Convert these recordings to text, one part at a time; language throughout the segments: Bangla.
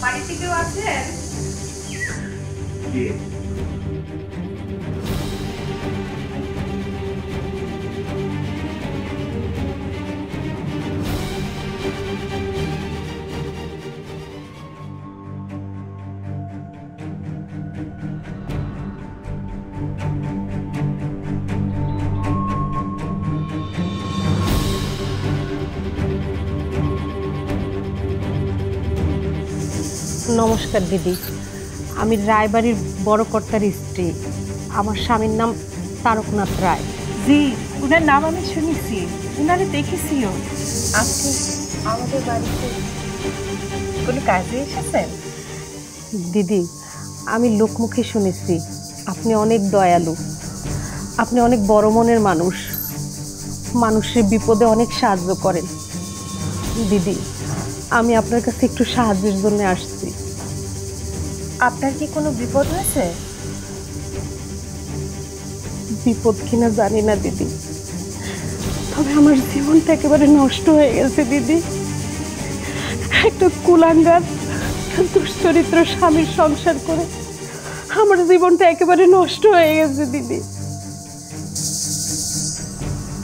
বাড়িতে কেউ আছেন? কে? নমস্কার দিদি, আমি রায়বাড়ির বড় কর্তার স্ত্রী। আমার স্বামীর নাম তারকনাথ রায়। জি, ওনার নাম আমি শুনেছি, ওনারে দেখেছিও। আপনি আমাদের বাড়িতে কোনো কাজে এসেছেন? দিদি, আমি লোকমুখে শুনেছি আপনি অনেক দয়ালু, আপনি অনেক বড় মনের মানুষ, মানুষের বিপদে অনেক সাহায্য করেন। দিদি, আমি আপনার কাছে একটু সাহায্যের জন্য আসছি। আপনার কি কোনো বিপদ হয়েছে? বিপদ কিনা জানি না দিদি, তবে আমার জীবনটা একেবারে নষ্ট হয়ে গেছে দিদি। একটা কুলাঙ্গার দুশ্চরিত্র স্বামীর সংসার করে আমার জীবনটা একেবারে নষ্ট হয়ে গেছে দিদি।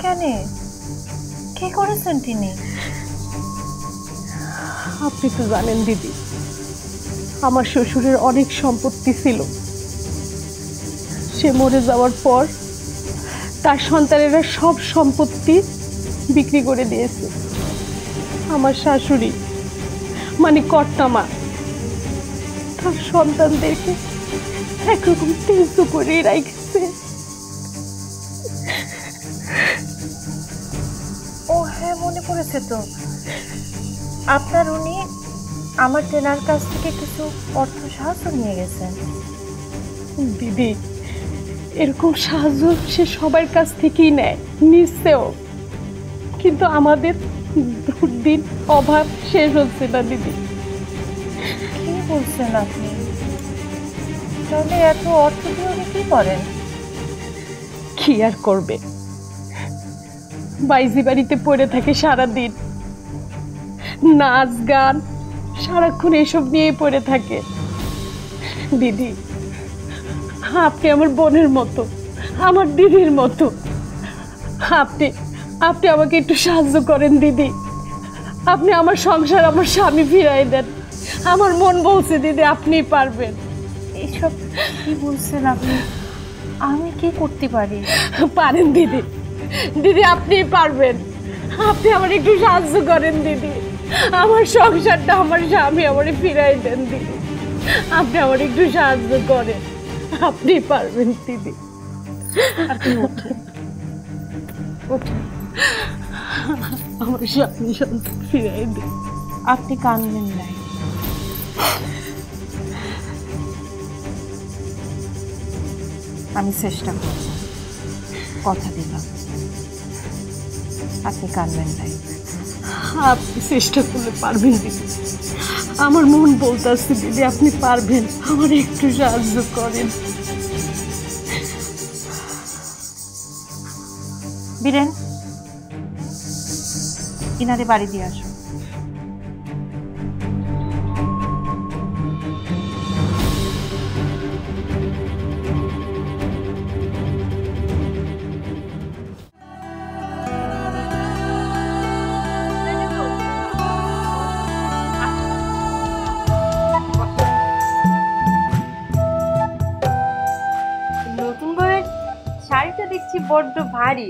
কেন? কি করেছেন তিনি? আপনি তো জানেন দিদি, আমার শ্বশুরের অনেক সম্পত্তি ছিল। সে মরে যাওয়ার পর তার সন্তানেরা সব সম্পত্তি বিক্রি করে দিয়েছে। আমার শাশুড়ি মানে কর্তামা তার সন্তানদেরকে একরকম তেজ করে রাখছে। ও হ্যাঁ, মনে পড়েছে তো। আপনার উনি আমার তেনার কাছ থেকে কিছু অর্থ সাহায্য নিয়ে গেছেন। দিদি, এরকম সাহায্য সে সবার কাছ থেকেই নেয়, নিশ্চেও, কিন্তু আমাদের দুর্দিন অভাব শেষ হচ্ছে না দিদি। কি বলছেন আপনি? তাহলে এত অর্থ দিয়ে উনি কি করেন? কি আর করবে, বাইজি বাড়িতে পড়ে থাকে সারাদিন, নাচ গান সারাক্ষণ এসব নিয়ে পড়ে থাকে। দিদি, আপনি আমার বোনের মতো, আমার দিদির মতো, আপনি আপনি আমাকে একটু সাহায্য করেন দিদি। আপনি আমার সংসার, আমার স্বামী ফিরাই দেন। আমার মন বলছে দিদি আপনি পারবেন। এইসব কি বলছেন আপনি? আমি কি করতে পারি? পারেন দিদি, দিদি আপনি পারবেন। আপনি আমার একটু সাহায্য করেন দিদি, আমার সংসারটা, আমার স্বামী আমার ফিরাই দেন দিদি। আপনি আমার একটু সাহায্য করেন, আপনি পারবেন দিদি। আপনি ওঠেন, ওঠেন। আমার স্বামী সন্তান ফিরাই দেন। আপনি কাঁদবেন নাই। আমি চেষ্টা করব, কথা দিলাম। আপনি কাঁদবেন নাই। আপনি চেষ্টা করলে পারবেন দিদি, আমার মন বলতেছে দিদি আপনি পারবেন, আমার একটু সাহায্য করেন। বীরেন, ইনারে বাড়ি দিয়ে আসো। নতুন বউয়ের শাড়িটা দেখছি বড্ড ভারী।